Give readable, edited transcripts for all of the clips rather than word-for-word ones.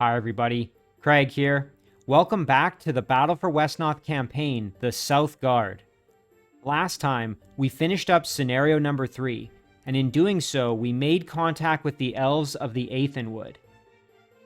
Hi everybody, Craig here. Welcome back to the Battle for Wesnoth campaign, the South Guard. Last time, we finished up scenario number 3, and in doing so, we made contact with the elves of the Ethiliel.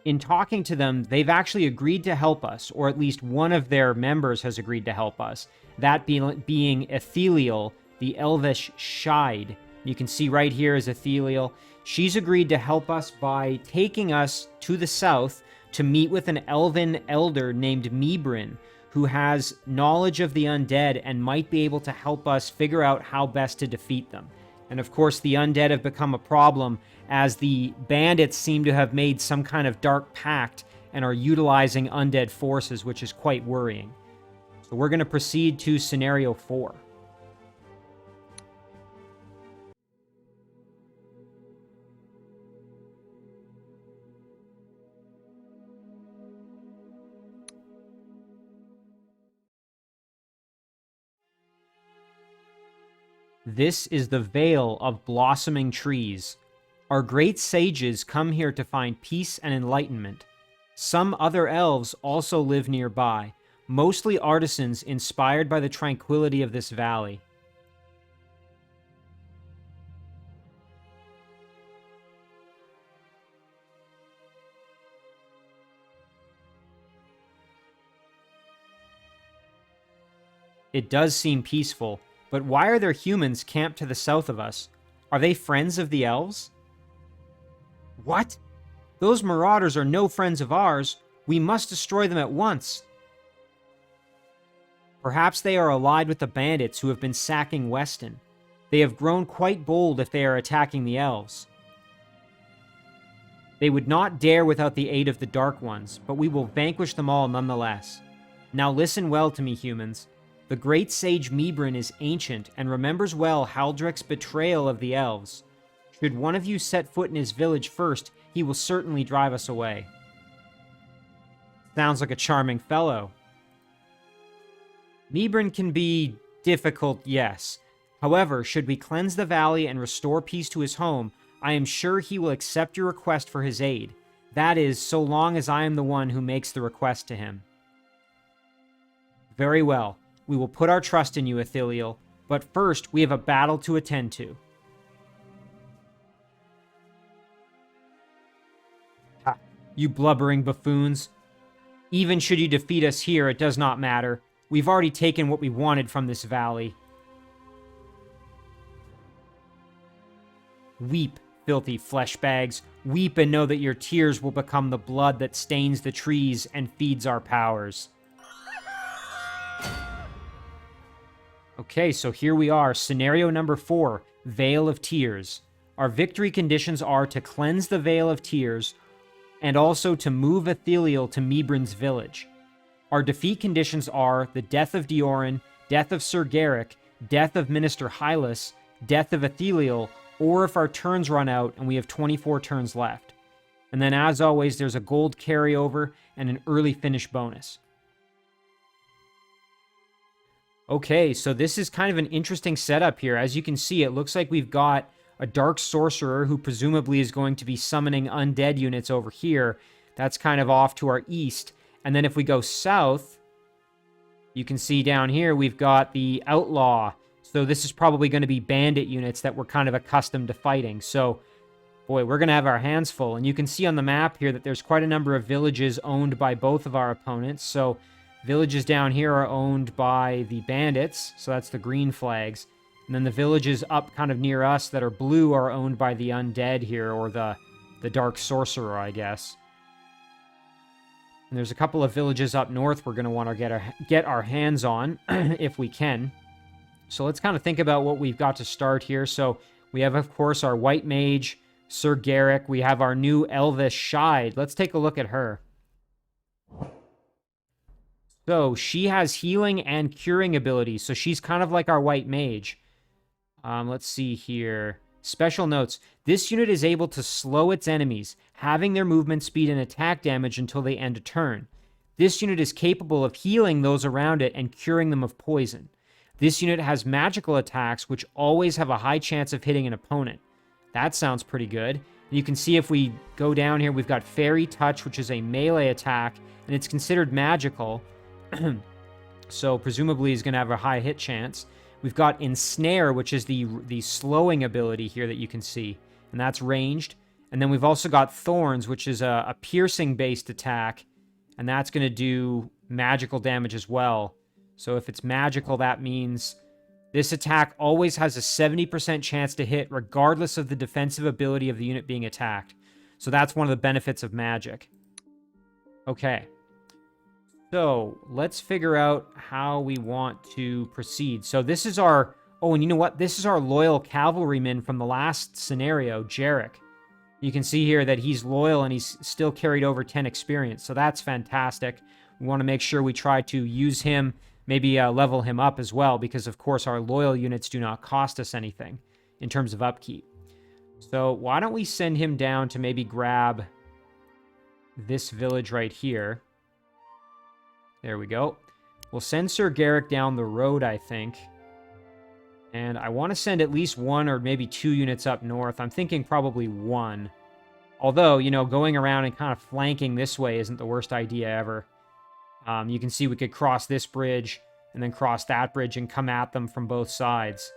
In talking to them, they've actually agreed to help us, or at least one of their members has agreed to help us, that being Ethiliel, the Elvish Rangers. You can see right here is Ethiliel. She's agreed to help us by taking us to the south to meet with an Elven elder named Mebrin, who has knowledge of the undead and might be able to help us figure out how best to defeat them. And of course, the undead have become a problem as the bandits seem to have made some kind of dark pact and are utilizing undead forces, which is quite worrying. So we're going to proceed to scenario 4. This is the Vale of Blossoming Trees. Our great sages come here to find peace and enlightenment. Some other elves also live nearby, mostly artisans inspired by the tranquility of this valley. It does seem peaceful. But why are there humans camped to the south of us? Are they friends of the elves? What? Those marauders are no friends of ours. We must destroy them at once. Perhaps they are allied with the bandits who have been sacking Weston. They have grown quite bold if they are attacking the elves. They would not dare without the aid of the Dark Ones, but we will vanquish them all nonetheless. Now listen well to me, humans. The great sage Mebrin is ancient and remembers well Haldric's betrayal of the elves. Should one of you set foot in his village first, he will certainly drive us away. Sounds like a charming fellow. Mebrin can be difficult, yes. However, should we cleanse the valley and restore peace to his home, I am sure he will accept your request for his aid. That is, so long as I am the one who makes the request to him. Very well. We will put our trust in you, Ethiliel, but first we have a battle to attend to. Ha, you blubbering buffoons. Even should you defeat us here, it does not matter. We've already taken what we wanted from this valley. Weep, filthy flesh bags. Weep and know that your tears will become the blood that stains the trees and feeds our powers. Okay, so here we are, scenario number 4, Vale of Tears. Our victory conditions are to cleanse the Vale of Tears, and also to move Ethiliel to Mebrin's village. Our defeat conditions are the death of Deoran, death of Sir Garrick, death of Minister Hylas, death of Ethiliel, or if our turns run out and we have 24 turns left. And then as always, there's a gold carryover and an early finish bonus. Okay, so this is kind of an interesting setup here. As you can see, it looks like we've got a dark sorcerer who presumably is going to be summoning undead units over here. That's kind of off to our east. And then if we go south, you can see down here we've got the outlaw. So this is probably going to be bandit units that we're kind of accustomed to fighting. So, boy, we're going to have our hands full. And you can see on the map here that there's quite a number of villages owned by both of our opponents. So villages down here are owned by the bandits, so that's the green flags. And then the villages up kind of near us that are blue are owned by the undead here, or the dark sorcerer, I guess. And there's a couple of villages up north we're going to want to get our hands on, if we can. So let's kind of think about what we've got to start here. So we have, of course, our white mage, Sir Garrick. We have our new Elvish Rangers. Let's take a look at her. So she has healing and curing abilities. So she's kind of like our white mage. Let's see here. Special notes. This unit is able to slow its enemies, having their movement speed and attack damage until they end a turn. This unit is capable of healing those around it and curing them of poison. This unit has magical attacks which always have a high chance of hitting an opponent. That sounds pretty good. You can see if we go down here, we've got Fairy Touch, which is a melee attack, and it's considered magical. So presumably he's going to have a high hit chance. We've got Ensnare, which is the slowing ability here that you can see, and that's ranged. And then we've also got Thorns, which is a piercing-based attack, and that's going to do magical damage as well. So if it's magical, that means this attack always has a 70% chance to hit, regardless of the defensive ability of the unit being attacked. So that's one of the benefits of magic. Okay. So let's figure out how we want to proceed. So this is our... Oh, and you know what? This is our loyal cavalryman from the last scenario, Jarek. You can see here that he's loyal and he's still carried over 10 experience. So that's fantastic. We want to make sure we try to use him, maybe level him up as well, because of course our loyal units do not cost us anything in terms of upkeep. So why don't we send him down to maybe grab this village right here. There we go. We'll send Sir Garrick down the road, I think. And I want to send at least 1 or maybe 2 units up north. I'm thinking probably 1. Although, you know, going around and kind of flanking this way isn't the worst idea ever. You can see we could cross this bridge and then cross that bridge and come at them from both sides.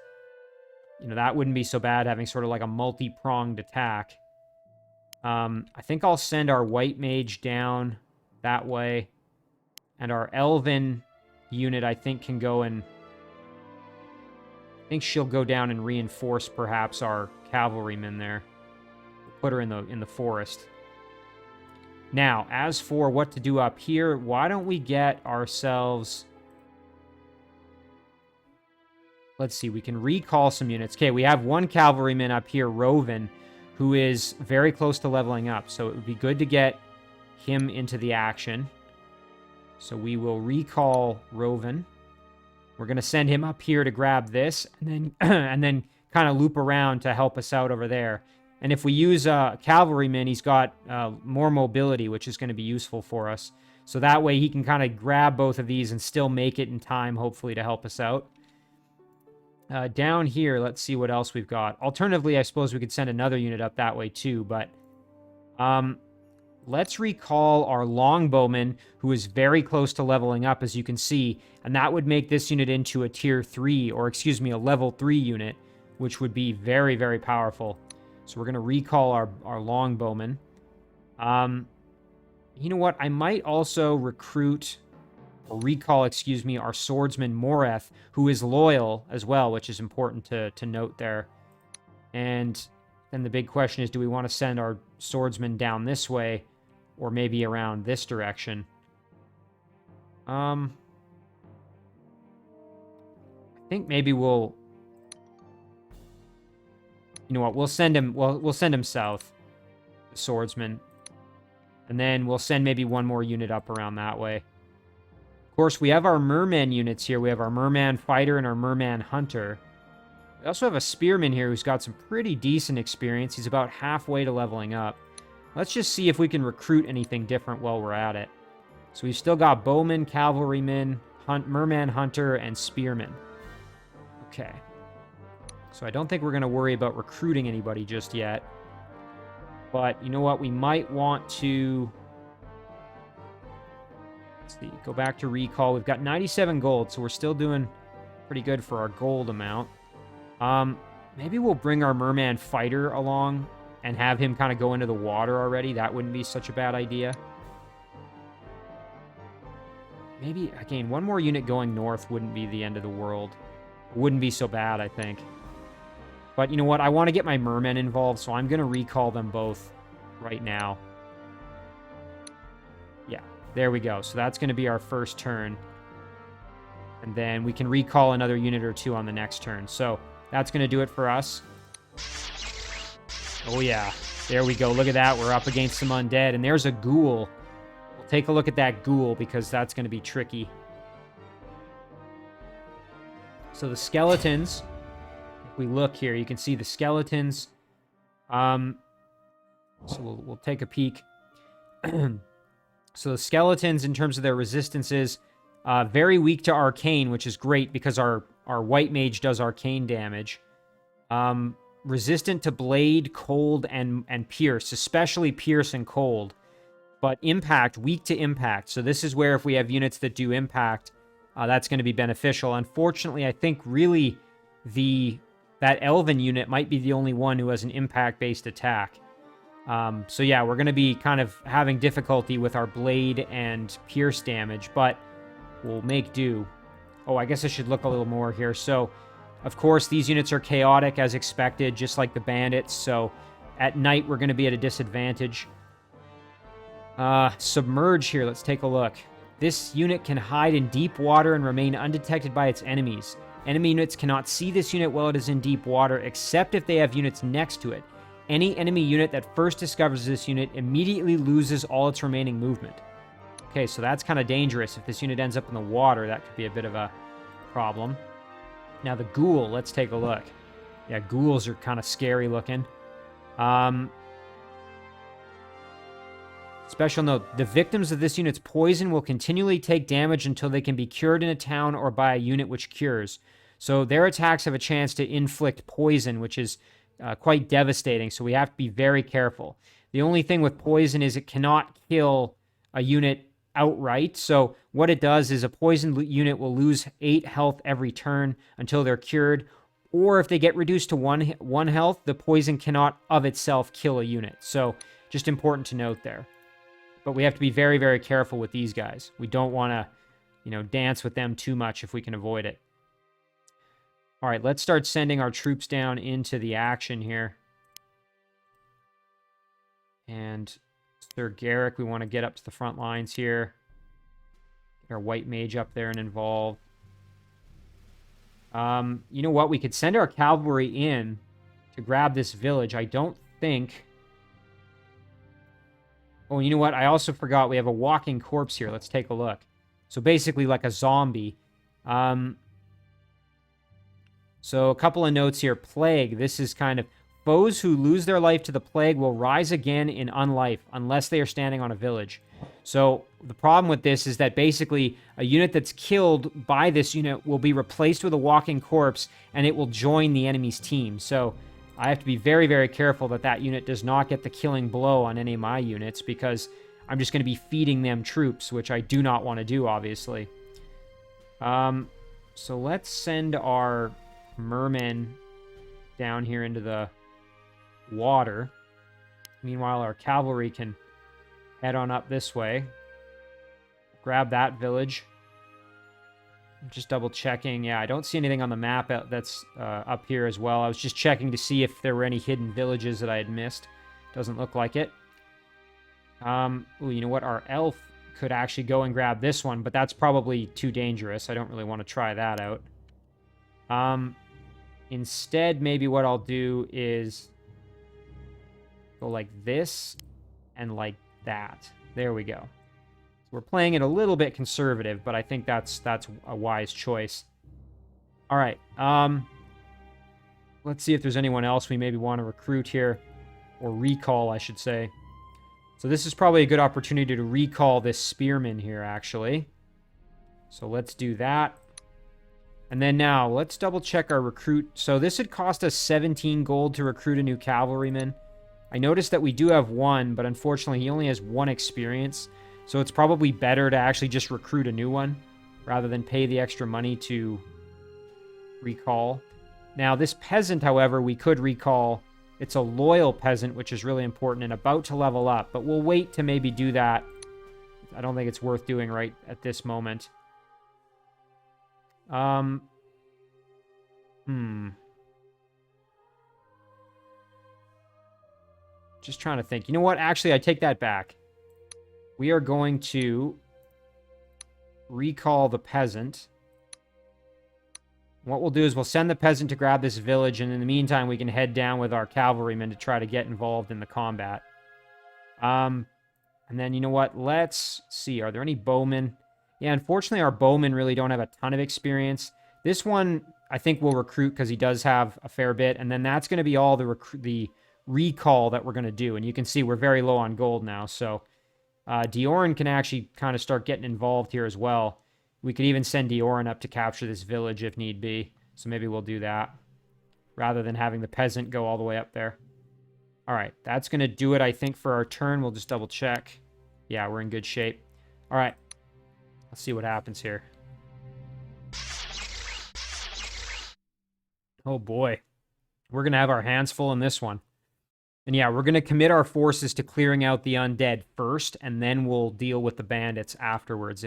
You know, that wouldn't be so bad, having sort of like a multi-pronged attack. I think I'll send our White Mage down that way. And our Elven unit, I think, can go and... I think she'll go down and reinforce, perhaps, our cavalrymen there. Put her in the forest. Now, as for what to do up here, why don't we get ourselves... Let's see, we can recall some units. Okay, we have 1 cavalryman up here, Roven, who is very close to leveling up. So it would be good to get him into the action. So we will recall Roven. We're going to send him up here to grab this, and then kind of loop around to help us out over there. And if we use cavalryman, he's got more mobility, which is going to be useful for us. So that way he can kind of grab both of these and still make it in time, hopefully, to help us out. Down here, let's see what else we've got. Alternatively, I suppose we could send another unit up that way too, but... let's recall our longbowman, who is very close to leveling up, as you can see, and that would make this unit into a tier 3, or excuse me, a level 3 unit, which would be very, very powerful. So we're going to recall our longbowman. You know what? I might also recruit, or recall, excuse me, our swordsman Moreth, who is loyal as well, which is important to note there. And then the big question is, do we want to send our swordsman down this way, or maybe around this direction? I think maybe we'll... You know what? We'll send him... We'll send him south, the swordsman, and then we'll send maybe 1 more unit up around that way. Of course, we have our merman units here. We have our merman fighter and our merman hunter. We also have a spearman here who's got some pretty decent experience. He's about halfway to leveling up. Let's just see if we can recruit anything different while we're at it. So we've still got bowman, cavalryman, merman hunter, and spearman. Okay. So I don't think we're going to worry about recruiting anybody just yet. But you know what? We might want to... Let's see. Go back to recall. We've got 97 gold, so we're still doing pretty good for our gold amount. Maybe we'll bring our merman fighter along and have him kind of go into the water already. That wouldn't be such a bad idea. Maybe, again, 1 more unit going north wouldn't be the end of the world. It wouldn't be so bad, I think. But you know what? I want to get my mermen involved, so I'm going to recall them both right now. Yeah, there we go. So that's going to be our first turn. And then we can recall another unit or 2 on the next turn. So that's going to do it for us. Oh, yeah. There we go. Look at that. We're up against some undead. And there's a ghoul. We'll take a look at that ghoul because that's going to be tricky. So the skeletons, if we look here, you can see the skeletons. So we'll take a peek. So the skeletons, in terms of their resistances, very weak to arcane, which is great because our white mage does arcane damage. resistant to blade, cold, and pierce, especially pierce and cold. But impact, weak to impact. So this is where if we have units that do impact, that's going to be beneficial. Unfortunately, I think really that Elven unit might be the only one who has an impact-based attack. So yeah, we're going to be kind of having difficulty with our blade and pierce damage, but we'll make do. Oh, I guess I should look a little more here. So, of course, these units are chaotic as expected, just like the bandits. So at night, we're going to be at a disadvantage. Submerge here. Let's take a look. This unit can hide in deep water and remain undetected by its enemies. Enemy units cannot see this unit while it is in deep water, except if they have units next to it. Any enemy unit that first discovers this unit immediately loses all its remaining movement. Okay, so that's kind of dangerous. If this unit ends up in the water, that could be a bit of a problem. Now, the Ghoul, let's take a look. Yeah, Ghouls are kind of scary looking. Special note, the victims of this unit's poison will continually take damage until they can be cured in a town or by a unit which cures. So their attacks have a chance to inflict poison, which is quite devastating, so we have to be very careful. The only thing with poison is it cannot kill a unit outright, so what it does is a poisoned unit will lose 8 health every turn until they're cured, or if they get reduced to 1 health, the poison cannot of itself kill a unit. So just important to note there. But we have to be very, very careful with these guys. We don't want to, dance with them too much if we can avoid it. All right, let's start sending our troops down into the action here. And Sir Garrick, we want to get up to the front lines here. Get our white mage up there and involved. You know what? We could send our cavalry in to grab this village. I don't think... Oh, you know what? I also forgot we have a walking corpse here. Let's take a look. So basically like a zombie. So a couple of notes here. Plague. This is kind of... Foes who lose their life to the plague will rise again in unlife unless they are standing on a village. So the problem with this is that basically a unit that's killed by this unit will be replaced with a walking corpse and it will join the enemy's team. So I have to be very, very careful that that unit does not get the killing blow on any of my units because I'm just going to be feeding them troops, which I do not want to do, obviously. So let's send our mermen down here into the water. Meanwhile, our cavalry can head on up this way. Grab that village. I'm just double checking. Yeah, I don't see anything on the map that's up here as well. I was just checking to see if there were any hidden villages that I had missed. Doesn't look like it. Ooh, you know what? Our elf could actually go and grab this one, but that's probably too dangerous. I don't really want to try that out. Instead, maybe what I'll do is go like this and like that. There we go. So we're playing it a little bit conservative, but I think that's a wise choice. All right. Let's see if there's anyone else we maybe want to recruit here, or recall, I should say. So this is probably a good opportunity to recall this spearman here, actually. So let's do that. And then now, let's double check our recruit. So this would cost us 17 gold to recruit a new cavalryman. I noticed that we do have one, but unfortunately he only has 1 experience. So it's probably better to actually just recruit a new one, rather than pay the extra money to recall. Now this peasant, however, we could recall. It's a loyal peasant, which is really important and about to level up. But we'll wait to maybe do that. I don't think it's worth doing right at this moment. Just trying to think. You know what? Actually, I take that back. We are going to recall the peasant. What we'll do is we'll send the peasant to grab this village, and in the meantime, we can head down with our cavalrymen to try to get involved in the combat. And then, you know what? Let's see. Are there any bowmen? Yeah, unfortunately, our bowmen really don't have a ton of experience. This one, I think we'll recruit because he does have a fair bit, and then that's going to be all the recall that we're going to do. And you can see we're very low on gold now, so Deoran can actually kind of start getting involved here as well. We could even send Deoran up to capture this village if need be, so maybe we'll do that. rather than having the peasant go all the way up there. All right, that's going to do it, I think, for our turn. We'll just double check. Yeah, we're in good shape. All right, let's see what happens here. Oh boy, we're going to have our hands full in this one. And yeah, we're going to commit our forces to clearing out the undead first, and then we'll deal with the bandits afterwards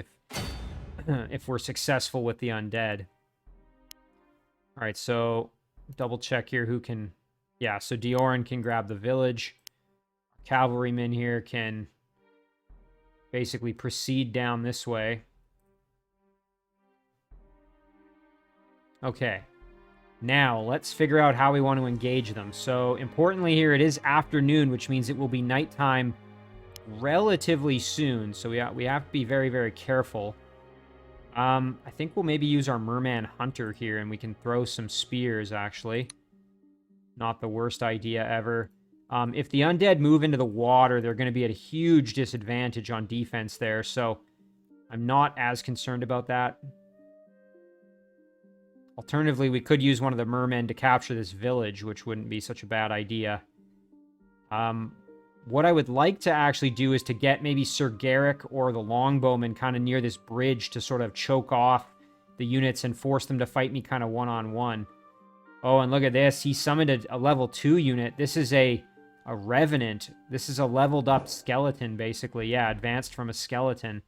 if we're successful with the undead. All right, so double check here who can... Yeah, so Deoran can grab the village. Cavalrymen here can basically proceed down this way. Okay. Now, let's figure out how we want to engage them. So, importantly here, it is afternoon, which means it will be nighttime relatively soon. So we have to be very, very careful. I think we'll maybe use our Merman Hunter here, and we can throw some spears, actually. Not the worst idea ever. If the undead move into the water, they're going to be at a huge disadvantage on defense there, so I'm not as concerned about that. Alternatively, we could use one of the mermen to capture this village, which wouldn't be such a bad idea. What I would like to actually do is to get maybe Sir Garrick or the Longbowman kind of near this bridge to sort of choke off the units and force them to fight me kind of one-on-one. Oh, and look at this. He summoned a level 2 unit. This is a Revenant. This is a leveled up skeleton, basically. Yeah, advanced from a skeleton.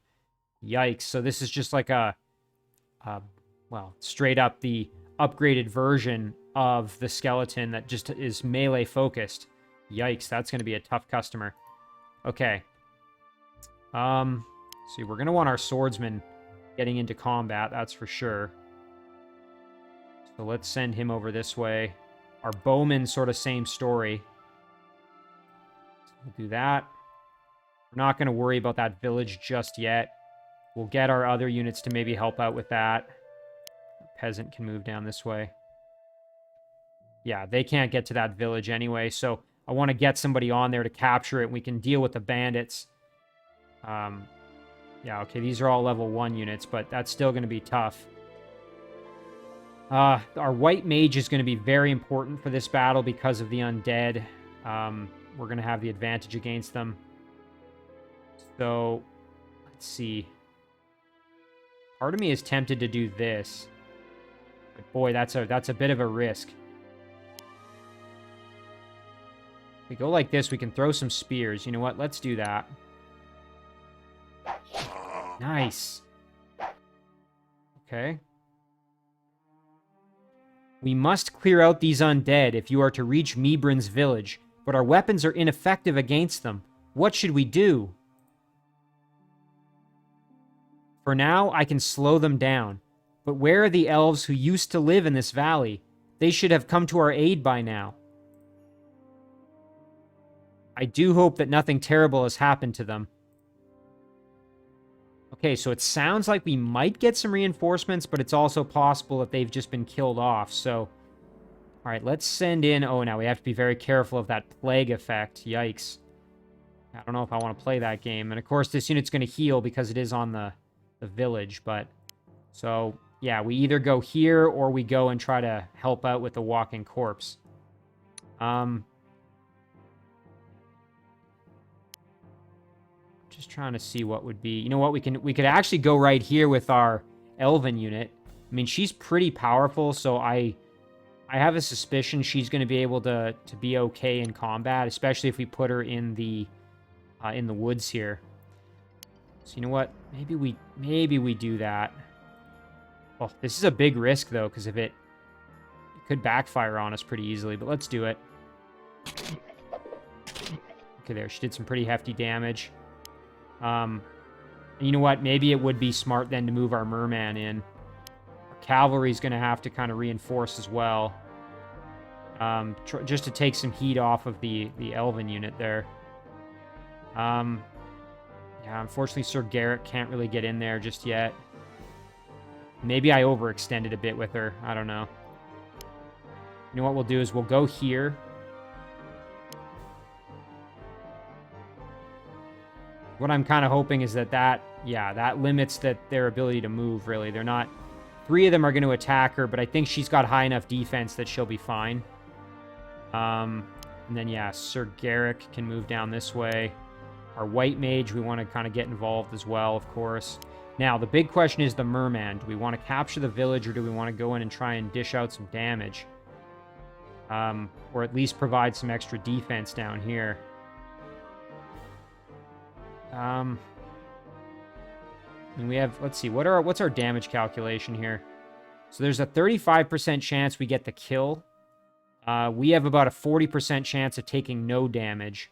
Yikes. So this is just like well, straight up the upgraded version of the skeleton that just is melee focused. Yikes, that's going to be a tough customer. Okay. See, we're going to want our swordsman getting into combat, that's for sure. So let's send him over this way. Our bowman, sort of same story. So we'll do that. We're not going to worry about that village just yet. We'll get our other units to maybe help out with that. The peasant can move down this way. Yeah, they can't get to that village anyway, so I want to get somebody on there to capture it, and we can deal with the bandits. Yeah, okay, these are all level 1 units, but that's still going to be tough. Our white mage is going to be very important for this battle because of the undead. We're going to have the advantage against them. So, let's see. Part of me is tempted to do this. But boy, that's a bit of a risk. If we go like this, we can throw some spears. You know what? Let's do that. Nice. Okay. We must clear out these undead if you are to reach Mebrin's village, but our weapons are ineffective against them. What should we do? For now, I can slow them down. But where are the elves who used to live in this valley? They should have come to our aid by now. I do hope that nothing terrible has happened to them. Okay, so it sounds like we might get some reinforcements, but it's also possible that they've just been killed off, so... Alright, let's send in... Oh, now we have to be very careful of that plague effect. Yikes. I don't know if I want to play that game. And of course, this unit's going to heal because it is on the village, but... So, yeah, we either go here or we go and try to help out with the walking corpse. Just trying to see what would be... You know what? We could actually go right here with our Elven unit. I mean, she's pretty powerful, so I have a suspicion she's going to be able to be okay in combat, especially if we put her in the woods here. So you know what? Maybe we do that. Oh, this is a big risk though, because if it could backfire on us pretty easily, but let's do it. Okay, there. She did some pretty hefty damage. You know what? Maybe it would be smart then to move our merman in. Our cavalry's going to have to kind of reinforce as well. Just to take some heat off of the Elven unit there. Yeah, unfortunately Sir Garrett can't really get in there just yet. Maybe I overextended a bit with her. I don't know. You know what we'll do is we'll go here. What I'm kind of hoping is that limits their ability to move, really. They're not 3 of them are going to attack her, but I think she's got high enough defense that she'll be fine. And then, yeah, Sir Garrick can move down this way. Our white mage, we want to kind of get involved as well, of course. Now, the big question is the merman. Do we want to capture the village, or do we want to go in and try and dish out some damage? Or at least provide some extra defense down here. And we have, let's see, what's our damage calculation here? So there's a 35% chance we get the kill. We have about a 40% chance of taking no damage.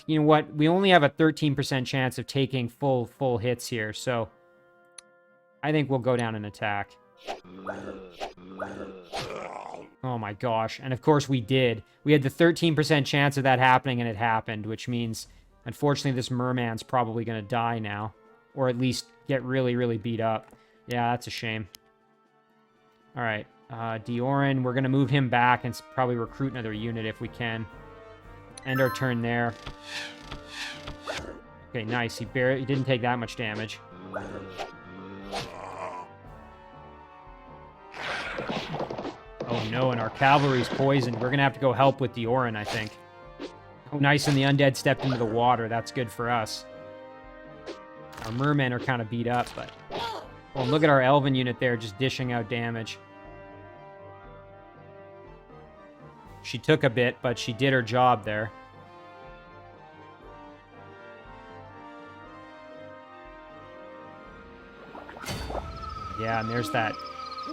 You know what? We only have a 13% chance of taking full hits here, so I think we'll go down and attack. Oh my gosh. And of course we did. We had the 13% chance of that happening, and it happened, which means, unfortunately, this merman's probably going to die now. Or at least get really, really beat up. Yeah, that's a shame. Alright. Deoran, we're going to move him back and probably recruit another unit if we can. End our turn there. Okay, nice. He didn't take that much damage. Oh no, and our cavalry's poisoned. We're going to have to go help with Deoran, I think. Oh, nice, and the undead stepped into the water. That's good for us. Our mermen are kind of beat up, but... Oh, look at our elven unit there just dishing out damage. She took a bit, but she did her job there. Yeah, and there's that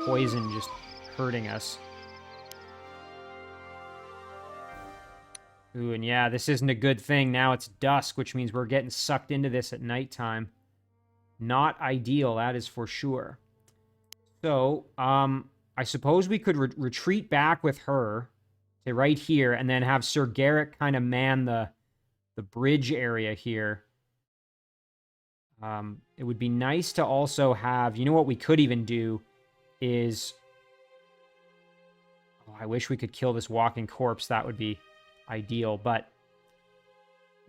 poison just hurting us. Ooh, and yeah, this isn't a good thing. Now it's dusk, which means we're getting sucked into this at nighttime. Not ideal, that is for sure. So, I suppose we could retreat back with her to right here, and then have Sir Garrick kind of man the bridge area here. It would be nice to also have... You know what we could even do is... Oh, I wish we could kill this walking corpse. That would be ideal, but...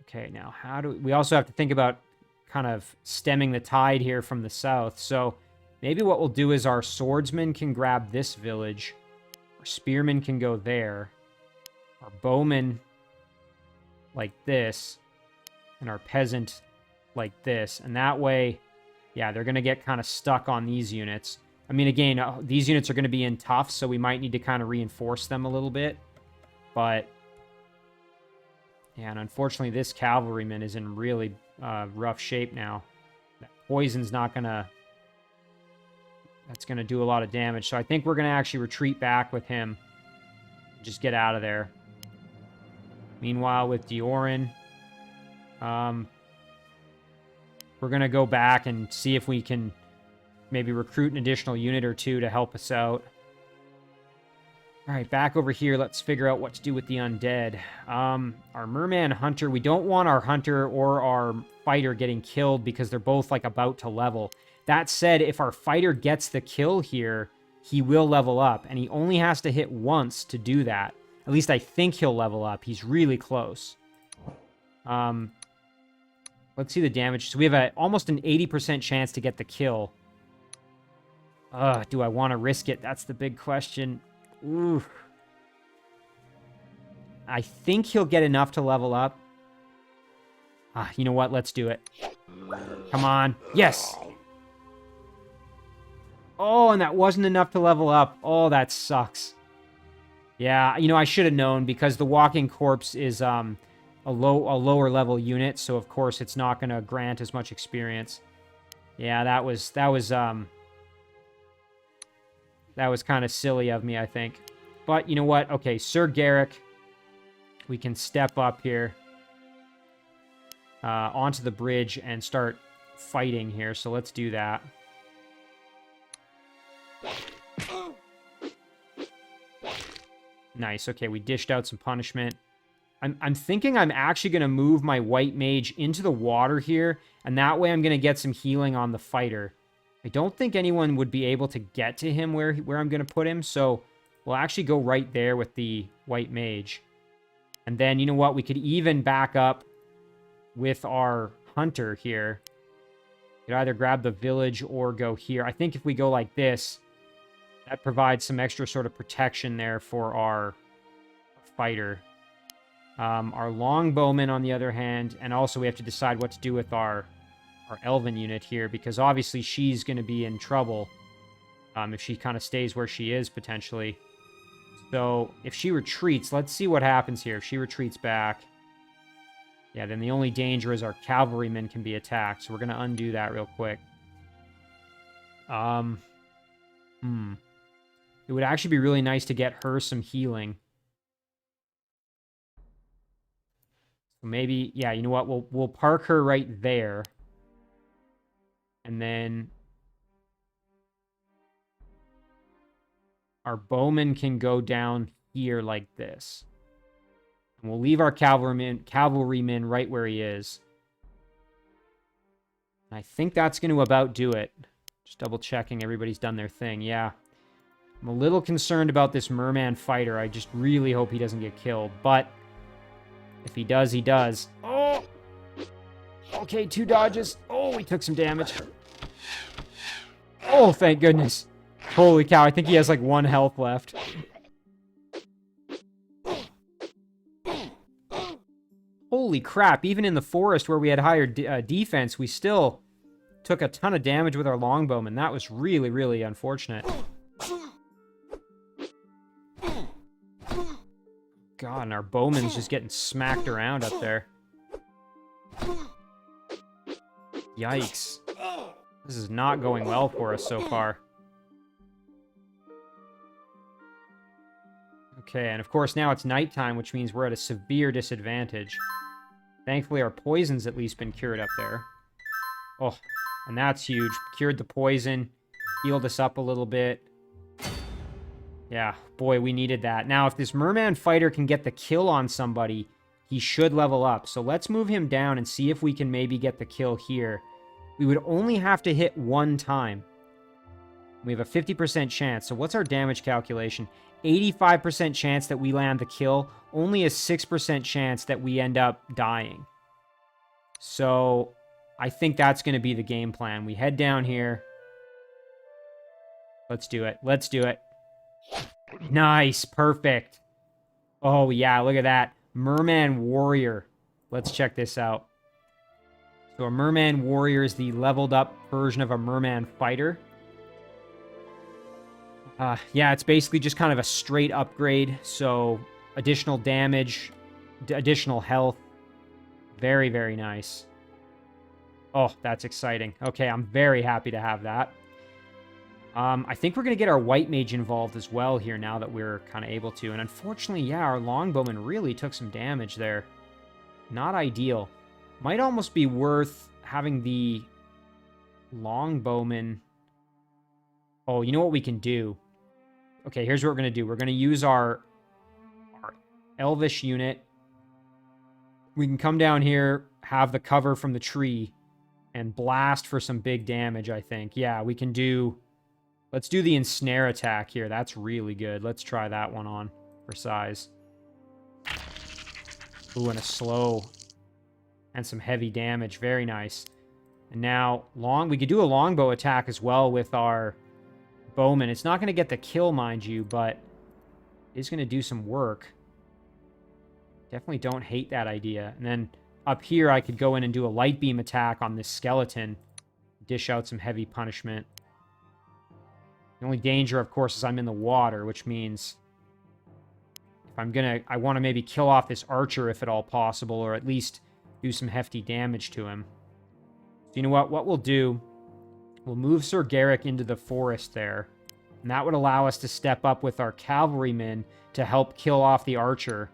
Okay, now how do we also have to think about kind of stemming the tide here from the south. So maybe what we'll do is our swordsman can grab this village. Our spearman can go there. Our bowman like this. And our peasant like this. And that way, yeah, they're going to get kind of stuck on these units. I mean, again, these units are going to be in tough, so we might need to kind of reinforce them a little bit. But, yeah, and unfortunately, this cavalryman is in really rough shape now. That poison's not going to... That's going to do a lot of damage. So I think we're going to actually retreat back with him. Just get out of there. Meanwhile, with Deoran, we're going to go back and see if we can maybe recruit an additional unit or two to help us out. All right, back over here. Let's figure out what to do with the undead. Our merman hunter, we don't want our hunter or our fighter getting killed because they're both like about to level. That said, if our fighter gets the kill here, he will level up, and he only has to hit once to do that. At least I think he'll level up. He's really close. Let's see the damage. So we have almost an 80% chance to get the kill. Do I want to risk it? That's the big question. Ooh. I think he'll get enough to level up. You know what? Let's do it. Come on. Yes! Oh, and that wasn't enough to level up. Oh, that sucks. Yeah, you know, I should have known because the walking corpse is a lower level unit, so of course it's not going to grant as much experience. Yeah, that was kind of silly of me, I think. But you know what? Okay, Sir Garrick, we can step up here onto the bridge and start fighting here. So let's do that. Nice. Okay, we dished out some punishment. I'm thinking I'm actually going to move my white mage into the water here, and that way I'm going to get some healing on the fighter. I don't think anyone would be able to get to him where I'm going to put him, so we'll actually go right there with the white mage. And then, you know what? We could even back up with our hunter here. Could either grab the village or go here. I think if we go like this, that provides some extra sort of protection there for our fighter. Our longbowman, on the other hand, and also we have to decide what to do with our Elven unit here, because obviously she's going to be in trouble if she kind of stays where she is, potentially. So, if she retreats, let's see what happens here. If she retreats back, yeah, then the only danger is our cavalrymen can be attacked, so we're going to undo that real quick. It would actually be really nice to get her some healing. So maybe, yeah, you know what? We'll park her right there. And then our bowman can go down here like this. And we'll leave our cavalryman right where he is. And I think that's going to about do it. Just double checking everybody's done their thing. Yeah. I'm a little concerned about this merman fighter. I just really hope he doesn't get killed. But if he does, he does. Oh! Okay, 2 dodges. Oh, he took some damage. Oh, thank goodness. Holy cow, I think he has like 1 health left. Holy crap, even in the forest where we had higher defense, we still took a ton of damage with our longbowman. That was really, really unfortunate. God, and our bowman's just getting smacked around up there. Yikes. This is not going well for us so far. Okay, and of course now it's nighttime, which means we're at a severe disadvantage. Thankfully, our poison's at least been cured up there. Oh, and that's huge. Cured the poison, healed us up a little bit. Yeah, boy, we needed that. Now, if this merman fighter can get the kill on somebody, he should level up. So let's move him down and see if we can maybe get the kill here. We would only have to hit 1 time. We have a 50% chance. So what's our damage calculation? 85% chance that we land the kill. Only a 6% chance that we end up dying. So I think that's going to be the game plan. We head down here. Let's do it. Let's do it. Nice. Perfect. Oh, yeah. Look at that. Merman Warrior. Let's check this out. So a Merman Warrior is the leveled up version of a Merman Fighter. Yeah, it's basically just kind of a straight upgrade. So additional damage, additional health. Very, very nice. Oh, that's exciting. Okay, I'm very happy to have that. I think we're going to get our White Mage involved as well here now that we're kind of able to. And unfortunately, yeah, our Longbowman really took some damage there. Not ideal. Might almost be worth having the Longbowman... Oh, you know what we can do? Okay, here's what we're going to do. We're going to use our Elvish unit. We can come down here, have the cover from the tree, and blast for some big damage, I think. Yeah, we can do... Let's do the ensnare attack here. That's really good. Let's try that one on for size. Ooh, and a slow. And some heavy damage. Very nice. And now, we could do a longbow attack as well with our bowman. It's not going to get the kill, mind you, but it is going to do some work. Definitely don't hate that idea. And then up here, I could go in and do a light beam attack on this skeleton. Dish out some heavy punishment. The only danger, of course, is I'm in the water, which means if I want to maybe kill off this archer if at all possible, or at least do some hefty damage to him. So you know what? What we'll do, we'll move Sir Garrick into the forest there, and that would allow us to step up with our cavalrymen to help kill off the archer,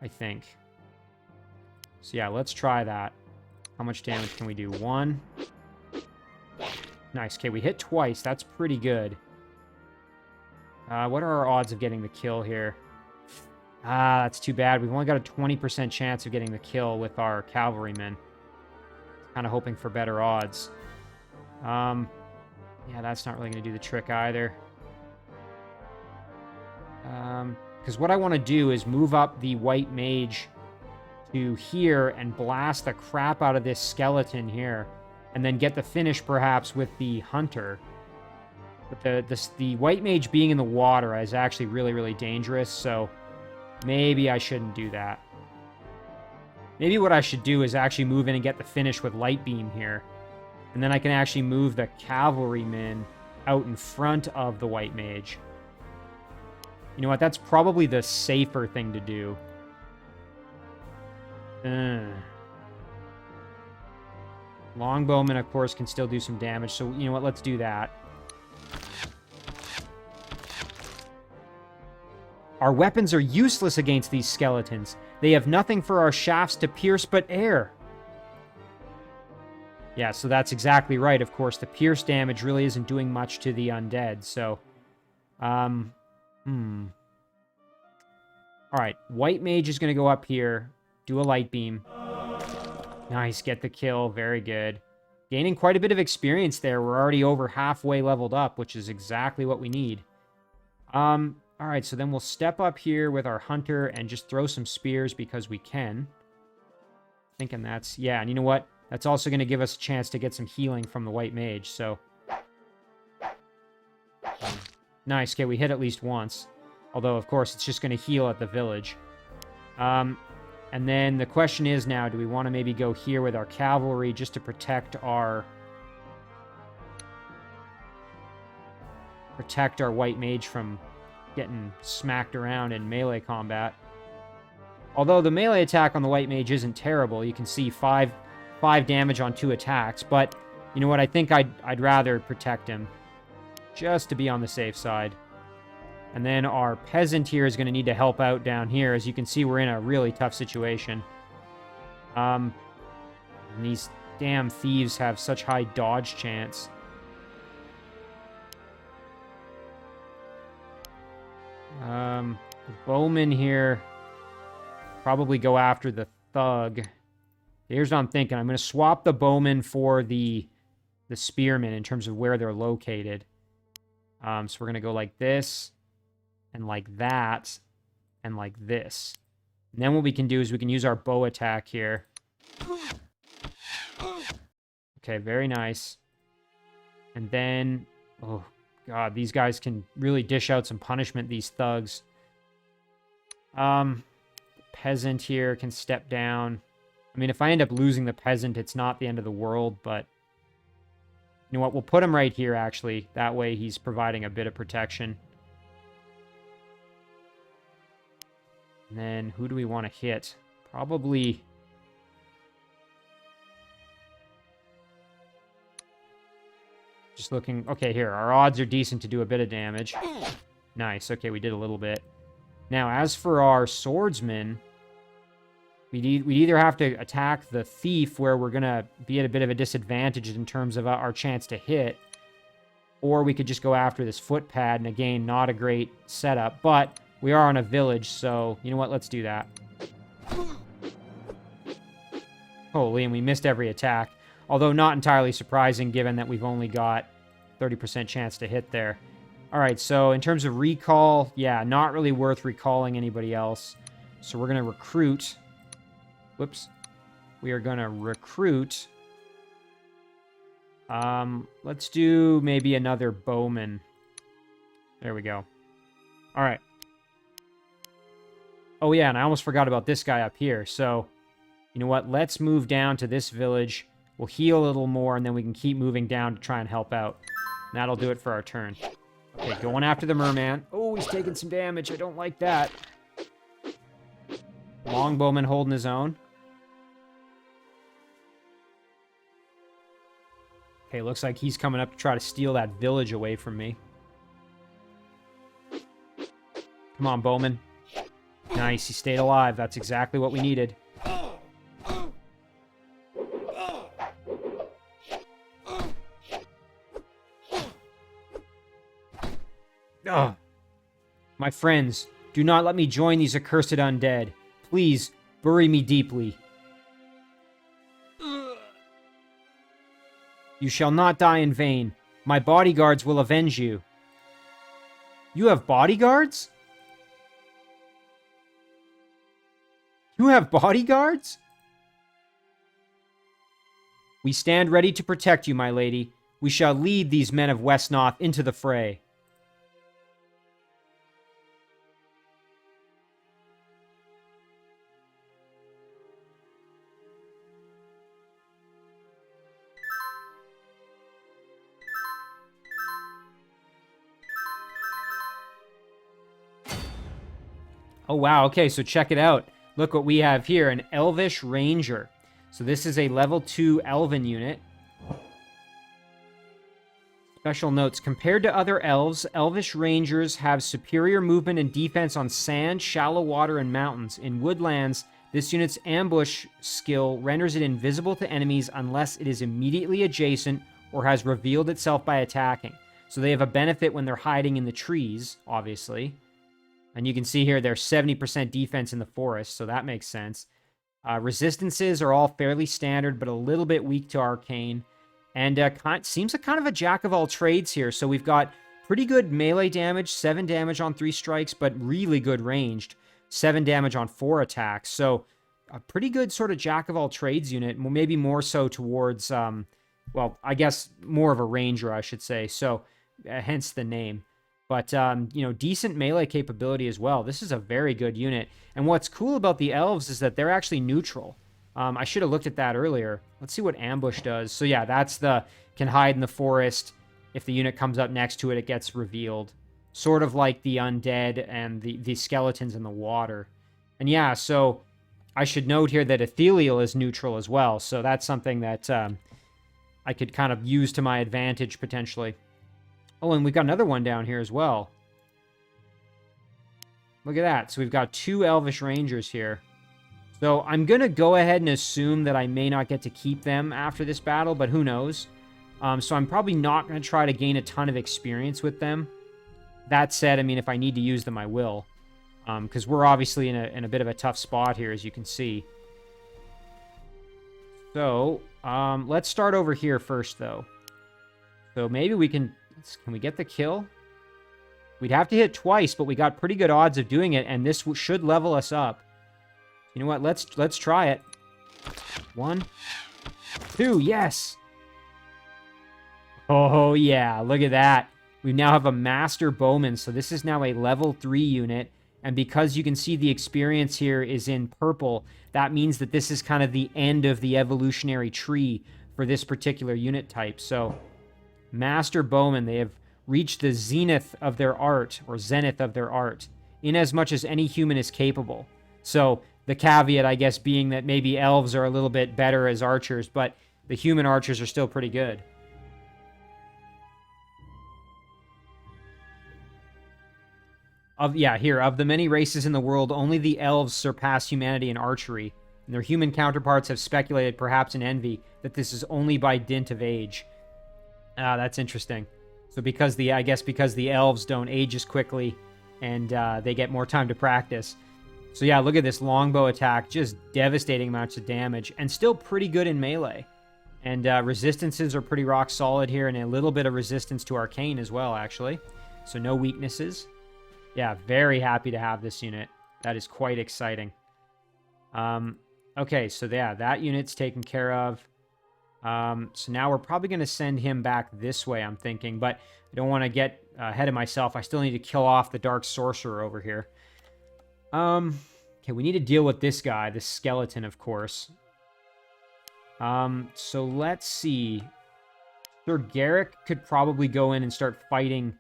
I think. So yeah, let's try that. How much damage can we do? 1. Nice. Okay, we hit twice. That's pretty good. What are our odds of getting the kill here? That's too bad. We've only got a 20% chance of getting the kill with our cavalrymen. Kind of hoping for better odds. Yeah, that's not really going to do the trick either. Because what I want to do is move up the White Mage to here and blast the crap out of this skeleton here. and then get the finish perhaps with the hunter. But the white mage being in the water is actually really, really dangerous, so maybe I shouldn't do that. Maybe what I should do is actually move in and get the finish with light beam here. And then I can actually move the cavalrymen out in front of the white mage. You know what? That's probably the safer thing to do. Longbowmen, of course, can still do some damage. So, you know what? Let's do that. Our weapons are useless against these skeletons. They have nothing for our shafts to pierce but air. Yeah, so that's exactly right. Of course, the pierce damage really isn't doing much to the undead, so... All right, white mage is going to go up here, do a light beam. Nice, get the kill. Very good. Gaining quite a bit of experience there. We're already over halfway leveled up, which is exactly what we need. All right, so then we'll step up here with our hunter and just throw some spears because we can. Thinking that's... Yeah, and you know what? That's also going to give us a chance to get some healing from the white mage, so... Nice, okay, we hit at least once. Although, of course, it's just going to heal at the village. And then the question is now, do we want to maybe go here with our cavalry just to protect our... Protect our white mage from getting smacked around in melee combat. Although the melee attack on the white mage isn't terrible. You can see 5 damage on 2 attacks. But, you know what, I think I'd rather protect him. Just to be on the safe side. And then our peasant here is going to need to help out down here. As you can see, we're in a really tough situation. And these damn thieves have such high dodge chance. The bowman here probably go after the thug. Here's what I'm thinking. I'm going to swap the bowman for the spearmen in terms of where they're located. So we're going to go like this, and like that, and like this. And then what we can do is we can use our bow attack here. Okay, very nice. And then... Oh, God, these guys can really dish out some punishment, these thugs. The peasant here can step down. I mean, if I end up losing the peasant, it's not the end of the world, but... You know what, we'll put him right here, actually. That way he's providing a bit of protection. And then, who do we want to hit? Probably... Just looking... Okay, here. Our odds are decent to do a bit of damage. Nice. Okay, we did a little bit. Now, as for our swordsmen... We'd either have to attack the thief, where we're going to be at a bit of a disadvantage in terms of our chance to hit, or we could just go after this footpad, and again, not a great setup, but we are on a village, so you know what, let's do that. Holy, and we missed every attack, although not entirely surprising given that we've only got 30% chance to hit there. Alright, so in terms of recall, yeah, not really worth recalling anybody else, so we're going to recruit... Whoops. We are going to recruit. Let's do maybe another bowman. There we go. All right. Oh, yeah, and I almost forgot about this guy up here. So, you know what? Let's move down to this village. We'll heal a little more, and then we can keep moving down to try and help out. And that'll do it for our turn. Okay, going after the merman. Oh, he's taking some damage. I don't like that. Longbowman holding his own. Okay, looks like he's coming up to try to steal that village away from me. Come on, Bowman. Nice, he stayed alive. That's exactly what we needed. Ugh. My friends, do not let me join these accursed undead. Please, bury me deeply. You shall not die in vain. My bodyguards will avenge you. You have bodyguards? You have bodyguards? We stand ready to protect you, my lady. We shall lead these men of Wesnoth into the fray. Oh, wow. Okay, so check it out. Look what we have here, an Elvish Ranger. So this is a level 2 Elven unit. Special notes. Compared to other elves, Elvish Rangers have superior movement and defense on sand, shallow water, and mountains. In woodlands, this unit's ambush skill renders it invisible to enemies unless it is immediately adjacent or has revealed itself by attacking. So they have a benefit when they're hiding in the trees, obviously. And you can see here they're 70% defense in the forest, so that makes sense. Resistances are all fairly standard, but a little bit weak to arcane. And seems like kind of a jack of all trades here. So we've got pretty good melee damage, 7 damage on 3 strikes, but really good ranged, 7 damage on 4 attacks. So a pretty good sort of jack of all trades unit, maybe more so towards, well, I guess more of a ranger, I should say. So hence the name. But, you know, decent melee capability as well. This is a very good unit. And what's cool about the elves is that they're actually neutral. I should have looked at that earlier. Let's see what ambush does. So yeah, that's the can hide in the forest. If the unit comes up next to it, it gets revealed. Sort of like the undead and the skeletons in the water. And yeah, so I should note here that Ethiliel is neutral as well. So that's something that I could kind of use to my advantage potentially. Oh, and we've got another one down here as well. Look at that. So we've got 2 Elvish Rangers here. So I'm going to go ahead and assume that I may not get to keep them after this battle, but who knows? So I'm probably not going to try to gain a ton of experience with them. That said, I mean, if I need to use them, I will. Because we're obviously in a bit of a tough spot here, as you can see. So let's start over here first, though. So maybe we can... Can we get the kill? We'd have to hit twice, but we got pretty good odds of doing it, and this should level us up. You know what? Let's try it. 1, 2, yes! Oh, yeah, look at that. We now have a Master Bowman, so this is now a level 3 unit, and because you can see the experience here is in purple, that means that this is kind of the end of the evolutionary tree for this particular unit type, so... Master Bowman, they have reached the zenith of their art, or zenith of their art, inasmuch as any human is capable. So, the caveat, I guess, being that maybe elves are a little bit better as archers, but the human archers are still pretty good. Of the many races in the world, only the elves surpass humanity in archery, and their human counterparts have speculated, perhaps in envy, that this is only by dint of age. Ah, that's interesting. So because the elves don't age as quickly and they get more time to practice. So yeah, look at this longbow attack. Just devastating amounts of damage and still pretty good in melee. And resistances are pretty rock solid here and a little bit of resistance to arcane as well, actually. So no weaknesses. Yeah, very happy to have this unit. That is quite exciting. Okay, so yeah, that unit's taken care of. So now we're probably going to send him back this way, I'm thinking. But I don't want to get ahead of myself. I still need to kill off the Dark Sorcerer over here. Okay, we need to deal with this guy, this skeleton, of course. So let's see. Sir Garrick could probably go in and start fighting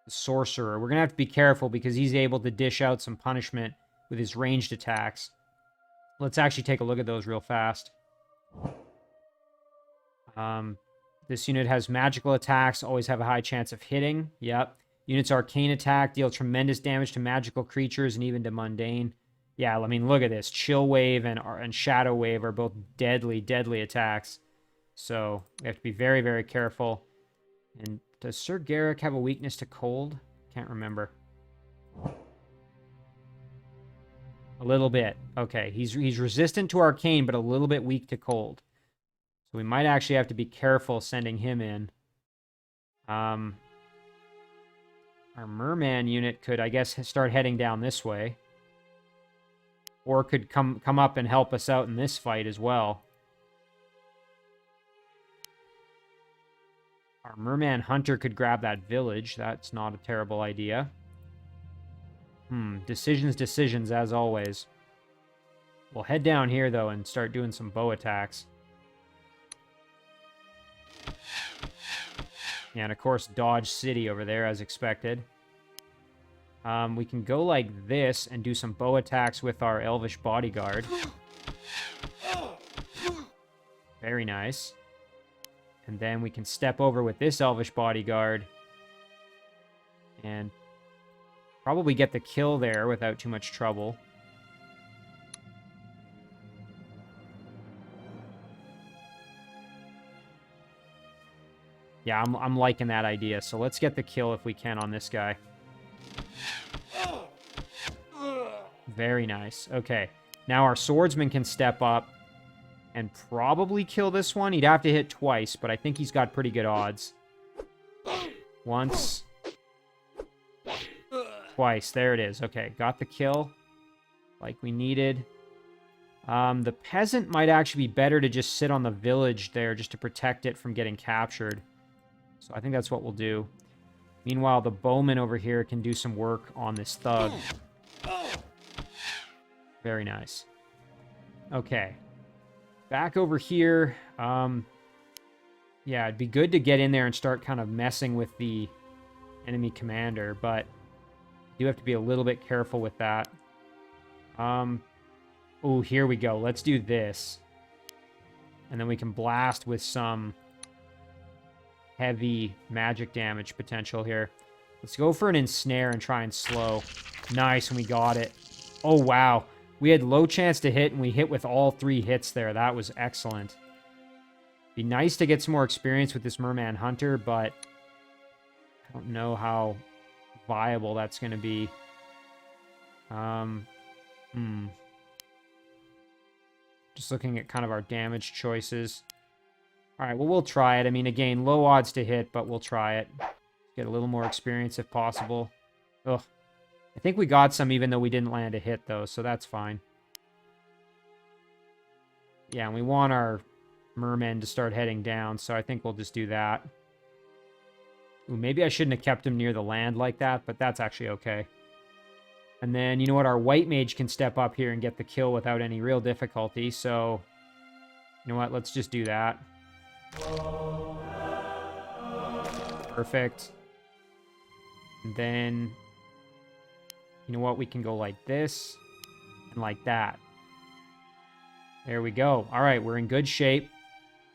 the Sorcerer. We're going to have to be careful because he's able to dish out some punishment with his ranged attacks. Let's actually take a look at those real fast. This unit has magical attacks, always have a high chance of hitting. Yep. Unit's arcane attack, deal tremendous damage to magical creatures and even to mundane. Yeah, I mean, look at this. Chill Wave and Shadow Wave are both deadly, deadly attacks. So we have to be very, very careful. And does Sir Garrick have a weakness to cold? Can't remember. A little bit. Okay, he's resistant to arcane, but a little bit weak to cold. So we might actually have to be careful sending him in. Our Merman unit could, I guess, start heading down this way. Or could come up and help us out in this fight as well. Our merman hunter could grab that village. That's not a terrible idea. Decisions, as always. We'll head down here, though, and start doing some bow attacks. And, of course, dodge city over there, as expected. We can go like this and do some bow attacks with our Elvish bodyguard. Very nice. And then we can step over with this Elvish bodyguard. And probably get the kill there without too much trouble. Yeah, I'm liking that idea. So let's get the kill if we can on this guy. Very nice. Okay. Now our swordsman can step up and probably kill this one. He'd have to hit twice, but I think he's got pretty good odds. Once. Twice. There it is. Okay, got the kill like we needed. The peasant might actually be better to just sit on the village there just to protect it from getting captured. So I think that's what we'll do. Meanwhile, the bowman over here can do some work on this thug. Very nice. Okay. Back over here. Yeah, it'd be good to get in there and start kind of messing with the enemy commander, but you do have to be a little bit careful with that. Oh, here we go. Let's do this. And then we can blast with some heavy magic damage potential here. Let's go for an ensnare and try and slow. Nice, and we got it. Oh, wow. We had low chance to hit, and we hit with all 3 hits there. That was excellent. Be nice to get some more experience with this merman hunter, but I don't know how viable that's going to be. Just looking at kind of our damage choices. All right, well, we'll try it. I mean, again, low odds to hit, but we'll try it. Get a little more experience if possible. Ugh. I think we got some even though we didn't land a hit, though, so that's fine. Yeah, and we want our mermen to start heading down, so I think we'll just do that. Ooh, maybe I shouldn't have kept him near the land like that, but that's actually okay. And then, you know what, our white mage can step up here and get the kill without any real difficulty, so... You know what, let's just do that. Perfect. And then... You know what, we can go like this, and like that. There we go. All right, we're in good shape.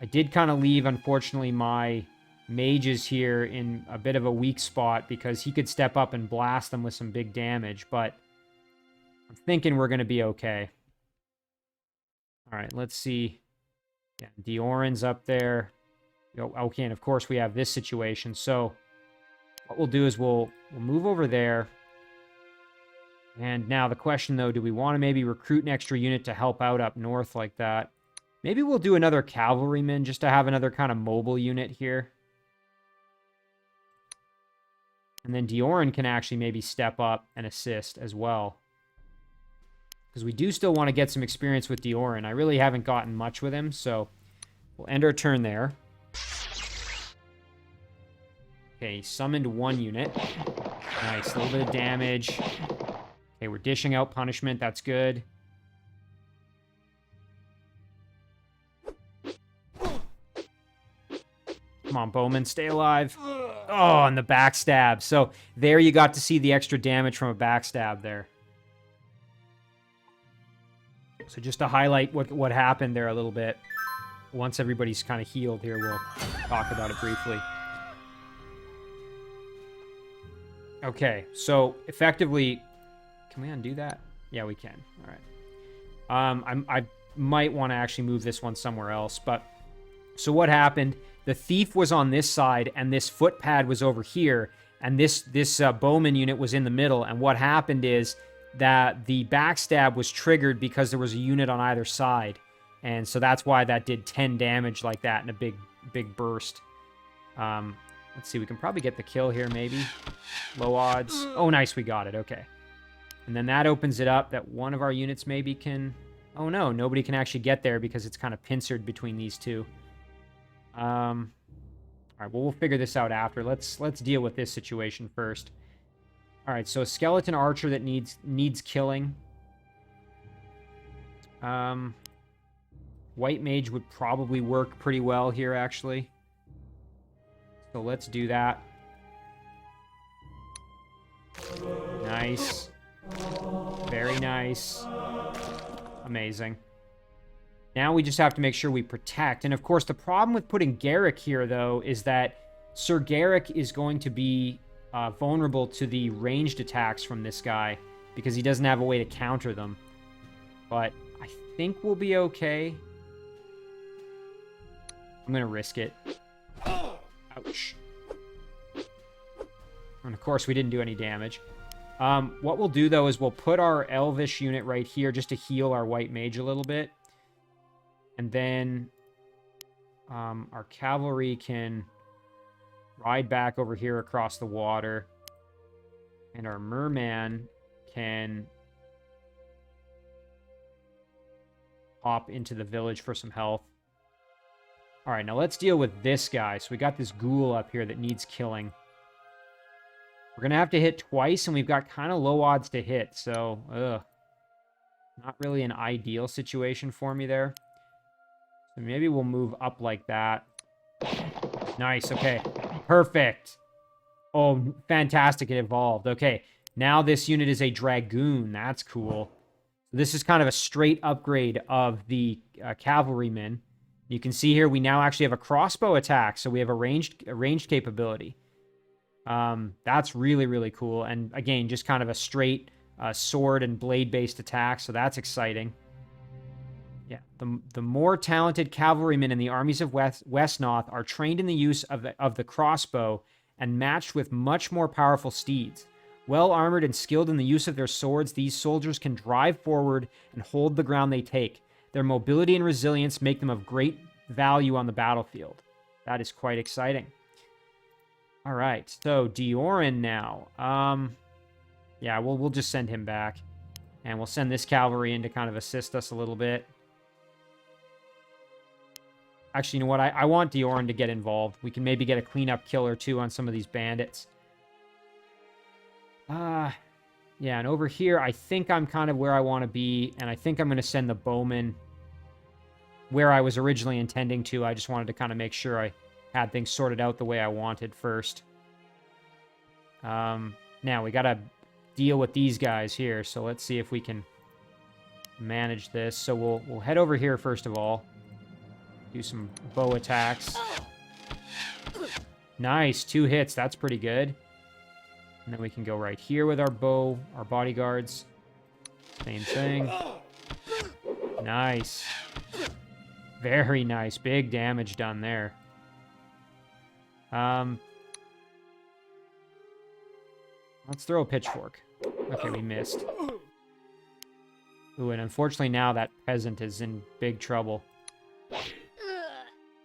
I did kind of leave, unfortunately, my mages here in a bit of a weak spot because he could step up and blast them with some big damage, but I'm thinking we're going to be okay. All right, let's see. Yeah, Deoran's up there. Okay, and of course we have this situation. So what we'll do is we'll move over there. And now the question, though, do we want to maybe recruit an extra unit to help out up north like that? Maybe we'll do another cavalryman just to have another kind of mobile unit here. And then Deoran can actually maybe step up and assist as well. Because we do still want to get some experience with Deoran. I really haven't gotten much with him, so we'll end our turn there. Okay, he summoned 1 unit. Nice, a little bit of damage. Okay, we're dishing out punishment. That's good. Come on, Bowman, stay alive. Oh, and the backstab. So there you got to see the extra damage from a backstab there. So just to highlight what happened there a little bit. Once everybody's kind of healed here, we'll talk about it briefly. Okay, so effectively... Can we undo that? Yeah, we can. All right. I might want to actually move this one somewhere else, but... So what happened? The thief was on this side, and this footpad was over here, and this bowman unit was in the middle, and what happened is that the backstab was triggered because there was a unit on either side, and so that's why that did 10 damage like that in a big burst. Let's see, we can probably get the kill here, maybe. Low odds. Oh, nice, we got it. Okay. And then that opens it up that one of our units maybe can... Oh, no, nobody can actually get there because it's kind of pincered between these two. All right, well, we'll figure this out after. Let's deal with this situation first. All right, so a skeleton archer that needs killing. White mage would probably work pretty well here, actually. So let's do that. Nice. Very nice. Amazing. Now we just have to make sure we protect. And of course, the problem with putting Garrick here, though, is that Sir Garrick is going to be vulnerable to the ranged attacks from this guy because he doesn't have a way to counter them. But I think we'll be okay. I'm going to risk it. Ouch. And of course, we didn't do any damage. What we'll do, though, is we'll put our Elvish unit right here just to heal our white mage a little bit. And then our cavalry can ride back over here across the water. And our merman can hop into the village for some health. All right, now let's deal with this guy. So we got this ghoul up here that needs killing. We're going to have to hit twice, and we've got kind of low odds to hit. So, not really an ideal situation for me there. So maybe we'll move up like that. Nice, okay. Perfect. Oh, fantastic, it evolved. Okay, now this unit is a Dragoon. That's cool. This is kind of a straight upgrade of the cavalrymen. You can see here we now actually have a crossbow attack, so we have a ranged capability. That's really, really cool. And again, just kind of a straight sword and blade-based attack, so that's exciting. Yeah, the more talented cavalrymen in the armies of Wesnoth are trained in the use of the crossbow and matched with much more powerful steeds. Well armored and skilled in the use of their swords, these soldiers can drive forward and hold the ground they take. Their mobility and resilience make them of great value on the battlefield. That is quite exciting. All right, so Deoran now. Yeah, we'll just send him back. And we'll send this cavalry in to kind of assist us a little bit. Actually, you know what? I want Deoran to get involved. We can maybe get a cleanup kill or two on some of these bandits. Yeah, and over here, I think I'm kind of where I want to be. And I think I'm going to send the bowman where I was originally intending to. I just wanted to kind of make sure I had things sorted out the way I wanted first. Now, we got to deal with these guys here. So let's see if we can manage this. So we'll head over here first of all. Do some bow attacks. Nice, 2 hits. That's pretty good. And then we can go right here with our bow, our bodyguards. Same thing. Nice. Very nice. Big damage done there. Let's throw a pitchfork. Okay, we missed. Ooh, and unfortunately now that peasant is in big trouble.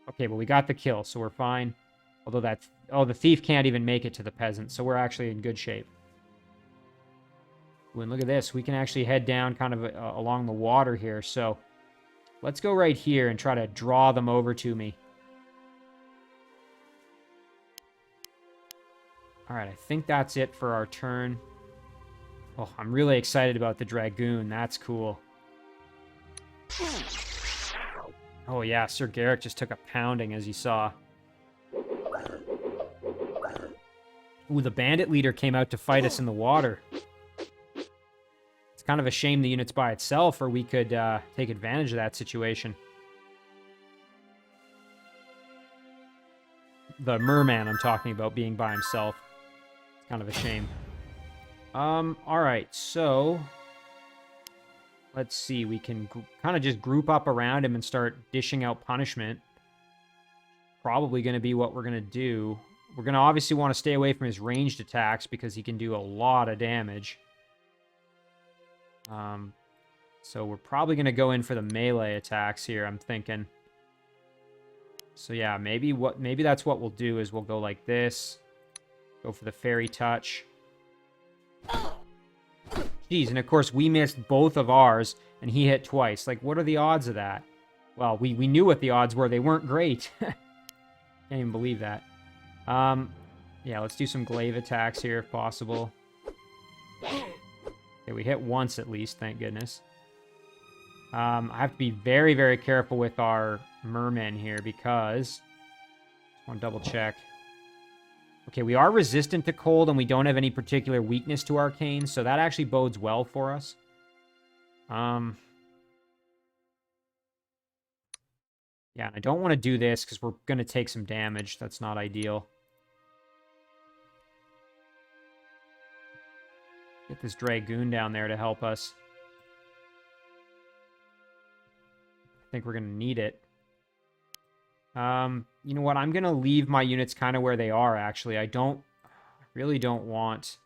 Okay, but we got the kill, so we're fine. Although that's... Oh, the thief can't even make it to the peasant, so we're actually in good shape. Ooh, and look at this. We can actually head down kind of along the water here, so... Let's go right here and try to draw them over to me. Alright, I think that's it for our turn. Oh, I'm really excited about the Dragoon. That's cool. Oh yeah, Sir Garrick just took a pounding, as you saw. Ooh, the bandit leader came out to fight us in the water. It's kind of a shame the unit's by itself, or we could take advantage of that situation. The merman I'm talking about being by himself. It's kind of a shame. Alright, so... Let's see, we can kind of just group up around him and start dishing out punishment. Probably going to be what we're going to do. We're going to obviously want to stay away from his ranged attacks because he can do a lot of damage. So we're probably going to go in for the melee attacks here, I'm thinking. So yeah, maybe that's what we'll do is we'll go like this. Go for the fairy touch. Jeez, and of course we missed both of ours, and he hit twice. Like, what are the odds of that? Well, we knew what the odds were. They weren't great. Can't even believe that. Yeah, let's do some glaive attacks here if possible. Okay, we hit once at least, thank goodness. I have to be very, very careful with our mermen here because... I want to double check. Okay, we are resistant to cold and we don't have any particular weakness to arcane, so that actually bodes well for us. Yeah, I don't want to do this because we're going to take some damage. That's not ideal. Get this Dragoon down there to help us. I think we're going to need it. You know what? I'm going to leave my units kind of where they are, actually. I really don't want...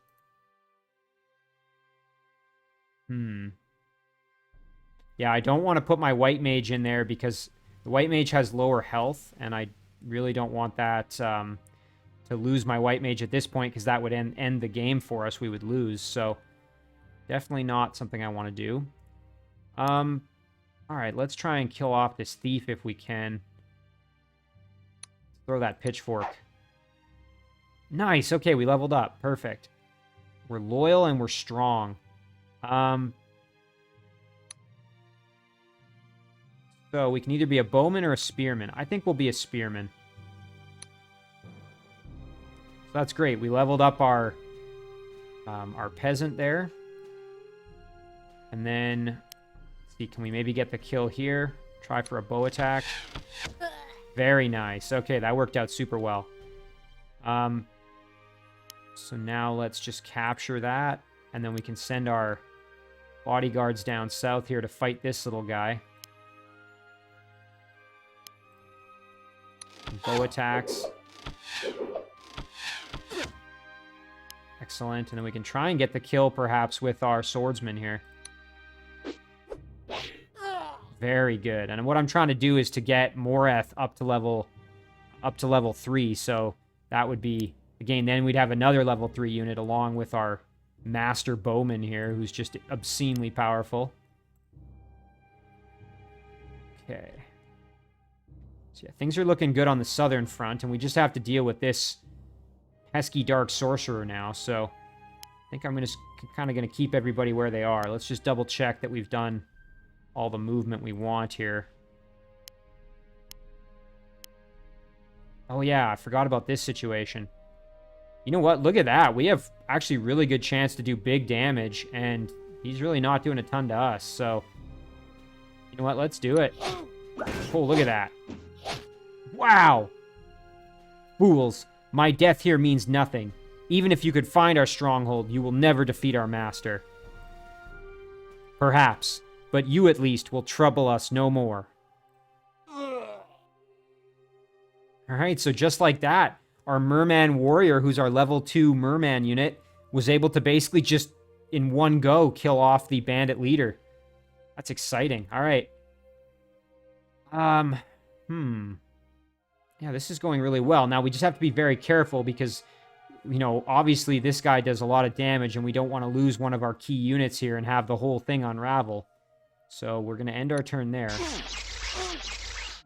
Yeah, I don't want to put my White Mage in there because the White Mage has lower health, and I really don't want that to lose my White Mage at this point because that would end the game for us. We would lose, so definitely not something I want to do. All right, let's try and kill off this thief if we can. Throw that pitchfork. Nice. Okay, we leveled up. Perfect. We're loyal and we're strong. So we can either be a bowman or a spearman. I think we'll be a spearman. So that's great. We leveled up our peasant there. And then, let's see, can we maybe get the kill here? Try for a bow attack. Very nice. Okay, that worked out super well. So now let's just capture that. And then we can send our bodyguards down south here to fight this little guy. Bow attacks. Excellent. And then we can try and get the kill perhaps with our swordsman here. Very good. And what I'm trying to do is to get Moreth up to level 3. So that would be, again, then we'd have another level 3 unit along with our master bowman here, who's just obscenely powerful. Okay. So yeah, things are looking good on the southern front, and we just have to deal with this pesky dark sorcerer now. So I think I'm kind of going to keep everybody where they are. Let's just double check that we've done all the movement we want here. Oh yeah, I forgot about this situation. You know what? Look at that. We have actually really good chance to do big damage, and he's really not doing a ton to us. So, you know what? Let's do it. Oh, look at that. Wow! Fools, my death here means nothing. Even if you could find our stronghold, you will never defeat our master. Perhaps, but you at least will trouble us no more. Alright, so just like that, our Merman Warrior, who's our level 2 Merman unit, was able to basically just, in one go, kill off the bandit leader. That's exciting. Alright. Yeah, this is going really well. Now, we just have to be very careful because, you know, obviously this guy does a lot of damage, and we don't want to lose one of our key units here and have the whole thing unravel. So we're going to end our turn there.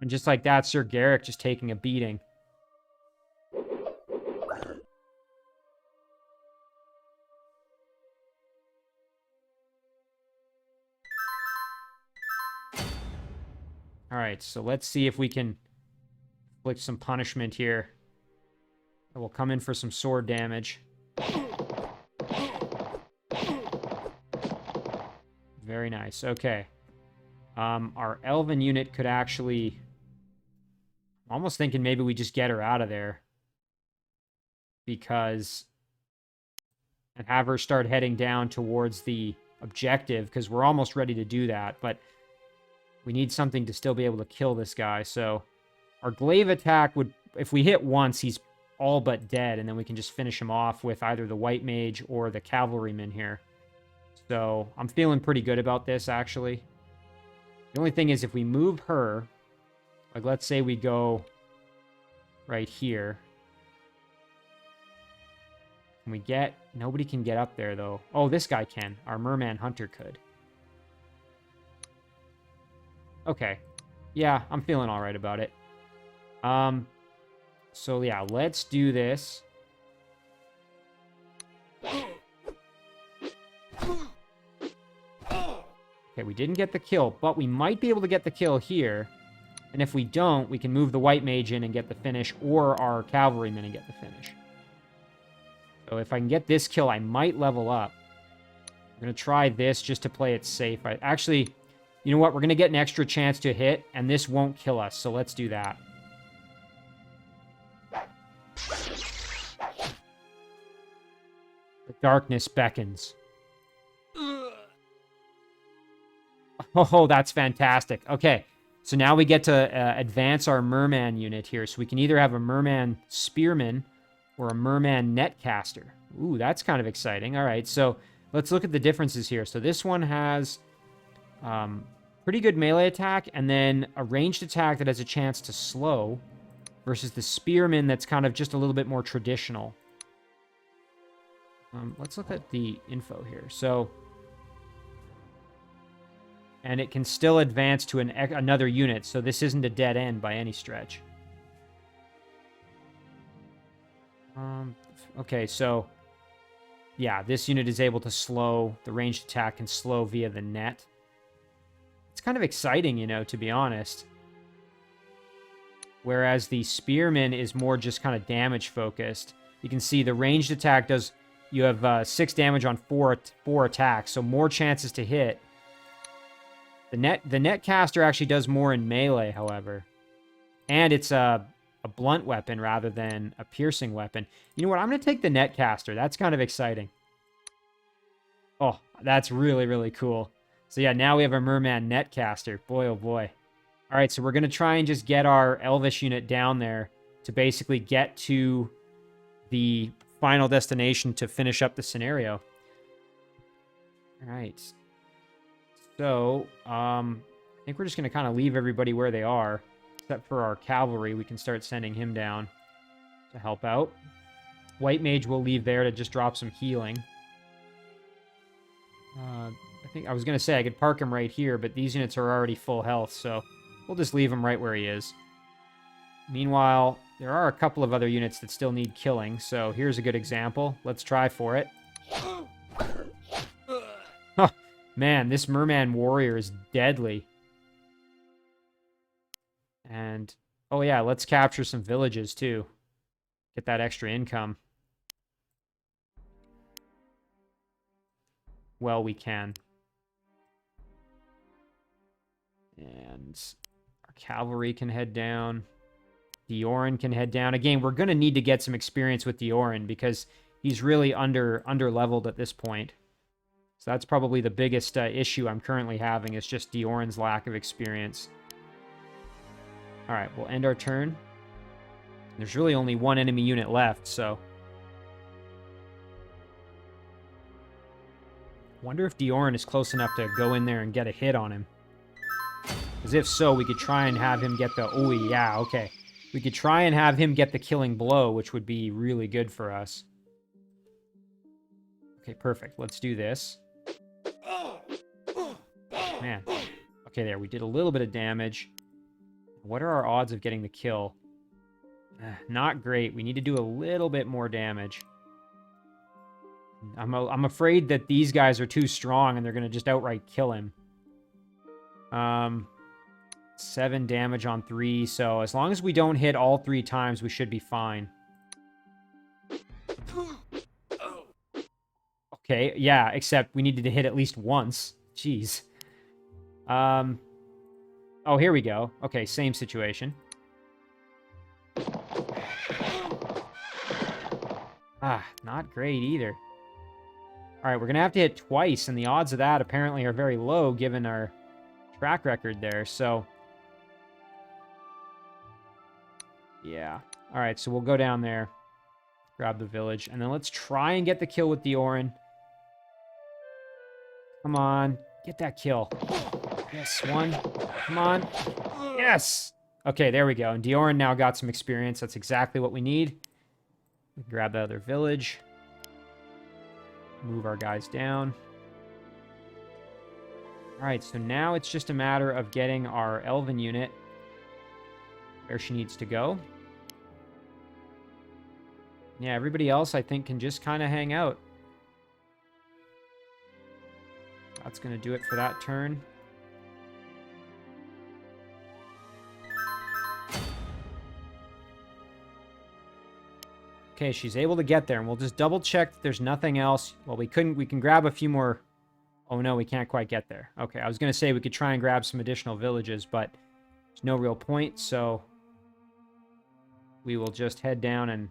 And just like that, Sir Garrick just taking a beating. Alright, so let's see if we can inflict some punishment here. We'll come in for some sword damage. Very nice. Okay. Our Elven unit could actually... I'm almost thinking maybe we just get her out of there. Because... And have her start heading down towards the objective, because we're almost ready to do that, but we need something to still be able to kill this guy, so... Our glaive attack would... If we hit once, he's all but dead, and then we can just finish him off with either the White Mage or the Cavalryman here. So, I'm feeling pretty good about this, actually. The only thing is, if we move her, like, let's say we go right here. Can we get... Nobody can get up there, though. Oh, this guy can. Our Merman Hunter could. Okay. Yeah, I'm feeling all right about it. So, yeah, let's do this. Okay, we didn't get the kill, but we might be able to get the kill here. And if we don't, we can move the white mage in and get the finish, or our cavalryman and get the finish. So if I can get this kill, I might level up. I'm going to try this just to play it safe. Actually, you know what? We're going to get an extra chance to hit, and this won't kill us, so let's do that. The darkness beckons. Oh, that's fantastic. Okay, so now we get to advance our merman unit here. So we can either have a merman spearman or a merman netcaster. Ooh, that's kind of exciting. All right, so let's look at the differences here. So this one has pretty good melee attack and then a ranged attack that has a chance to slow versus the spearman that's kind of just a little bit more traditional. Let's look at the info here. So... and it can still advance to another unit, so this isn't a dead end by any stretch. Okay, so... yeah, this unit is able to slow. The ranged attack can slow via the net. It's kind of exciting, you know, to be honest. Whereas the spearman is more just kind of damage focused. You can see the ranged attack does... you have 6 damage on 4 attacks, so more chances to hit. The netcaster actually does more in melee, however. And it's a blunt weapon rather than a piercing weapon. You know what? I'm going to take the netcaster. That's kind of exciting. Oh, that's really, really cool. So yeah, now we have a merman netcaster. Boy, oh boy. All right, so we're going to try and just get our Elvish unit down there to basically get to the final destination to finish up the scenario. All right. So, I think we're just going to kind of leave everybody where they are. Except for our cavalry, we can start sending him down to help out. White mage will leave there to just drop some healing. I think I was going to say I could park him right here, but these units are already full health, so we'll just leave him right where he is. Meanwhile, there are a couple of other units that still need killing, so here's a good example. Let's try for it. Man, this merman warrior is deadly. And, oh yeah, let's capture some villages too. Get that extra income. Well, we can. And our cavalry can head down. Deoran can head down. Again, we're going to need to get some experience with Deoran because he's really under-leveled at this point. So that's probably the biggest issue I'm currently having is just Deoran's lack of experience. All right, we'll end our turn. There's really only one enemy unit left, so... wonder if Deoran is close enough to go in there and get a hit on him. Because if so, we could try and have him get the... oh, yeah, okay. We could try and have him get the killing blow, which would be really good for us. Okay, perfect. Let's do this. Man. Okay, there. We did a little bit of damage. What are our odds of getting the kill? Not great. We need to do a little bit more damage. I'm afraid that these guys are too strong and they're going to just outright kill him. 7 damage on 3, so as long as we don't hit all 3 times, we should be fine. Okay, yeah, except we needed to hit at least once. Jeez. Oh, here we go. Okay, same situation. Ah, not great either. All right, we're going to have to hit twice, and the odds of that apparently are very low given our track record there, so... yeah. All right, so we'll go down there, grab the village, and then let's try and get the kill with Deoran. Come on, get that kill. Yes, 1. Come on. Yes! Okay, there we go. And Deoran now got some experience. That's exactly what we need. We can grab the other village. Move our guys down. All right, so now it's just a matter of getting our Elven unit where she needs to go. Yeah, everybody else, I think, can just kind of hang out. That's going to do it for that turn. Okay, she's able to get there, and we'll just double check that there's nothing else. Well, we can grab a few more. Oh no, we can't quite get there. Okay, I was going to say we could try and grab some additional villages, but there's no real point, so we will just head down and...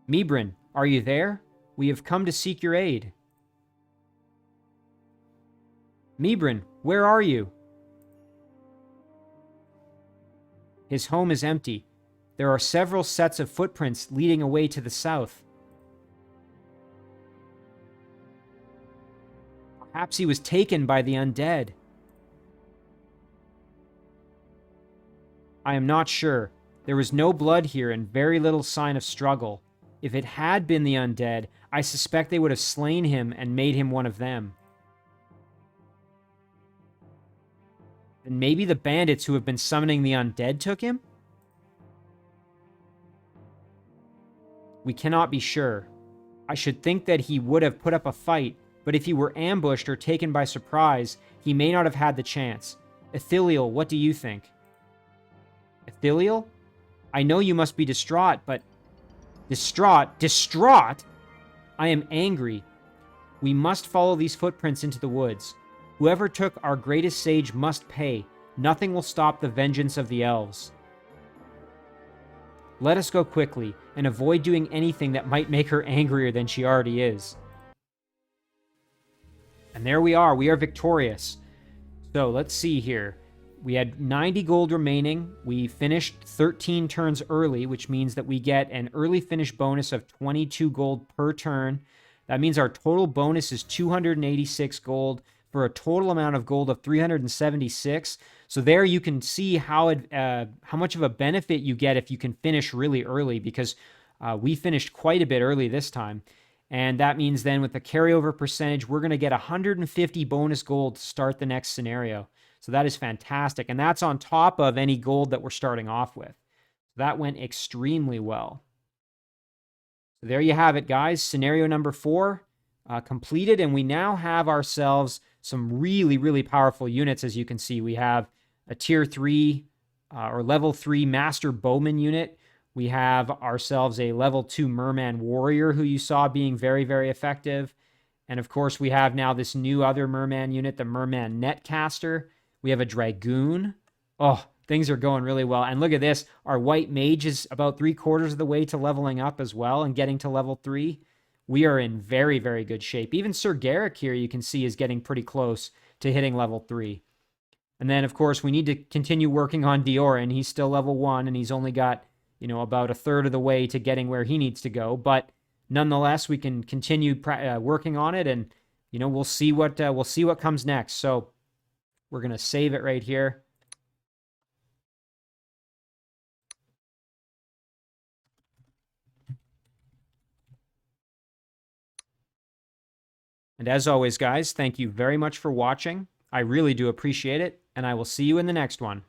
Mebrin, are you there? We have come to seek your aid. Mebrin, where are you? His home is empty. There are several sets of footprints leading away to the south. Perhaps he was taken by the undead. I am not sure. There was no blood here and very little sign of struggle. If it had been the undead, I suspect they would have slain him and made him one of them. Then maybe the bandits who have been summoning the undead took him? We cannot be sure. I should think that he would have put up a fight, but if he were ambushed or taken by surprise, he may not have had the chance. Ethiliel, what do you think? Ethiliel? I know you must be distraught, but... Distraught? Distraught? I am angry. We must follow these footprints into the woods. Whoever took our greatest sage must pay. Nothing will stop the vengeance of the elves. Let us go quickly, and avoid doing anything that might make her angrier than she already is. And there we are victorious. So, let's see here. We had 90 gold remaining. We finished 13 turns early, which means that we get an early finish bonus of 22 gold per turn. That means our total bonus is 286 gold for a total amount of gold of 376. So there you can see how much of a benefit you get if you can finish really early, because we finished quite a bit early this time. And that means then with the carryover percentage, we're going to get 150 bonus gold to start the next scenario. So that is fantastic. And that's on top of any gold that we're starting off with. That went extremely well. So there you have it, guys. Scenario number 4 completed. And we now have ourselves some really, really powerful units. As you can see, we have a tier 3 or level 3 master bowman unit. We have ourselves a level 2 merman warrior who you saw being very, very effective. And of course, we have now this new other merman unit, the merman netcaster. We have a dragoon. Oh, things are going really well. And look at this. Our white mage is about 3/4 of the way to leveling up as well and getting to level 3. We are in very, very good shape. Even Sir Garrick here, you can see, is getting pretty close to hitting level 3. And then, of course, we need to continue working on Deoran. He's still level 1, and he's only got, about 1/3 of the way to getting where he needs to go. But nonetheless, we can continue working on it, and, we'll see what comes next. So we're going to save it right here. And as always, guys, thank you very much for watching. I really do appreciate it, and I will see you in the next one.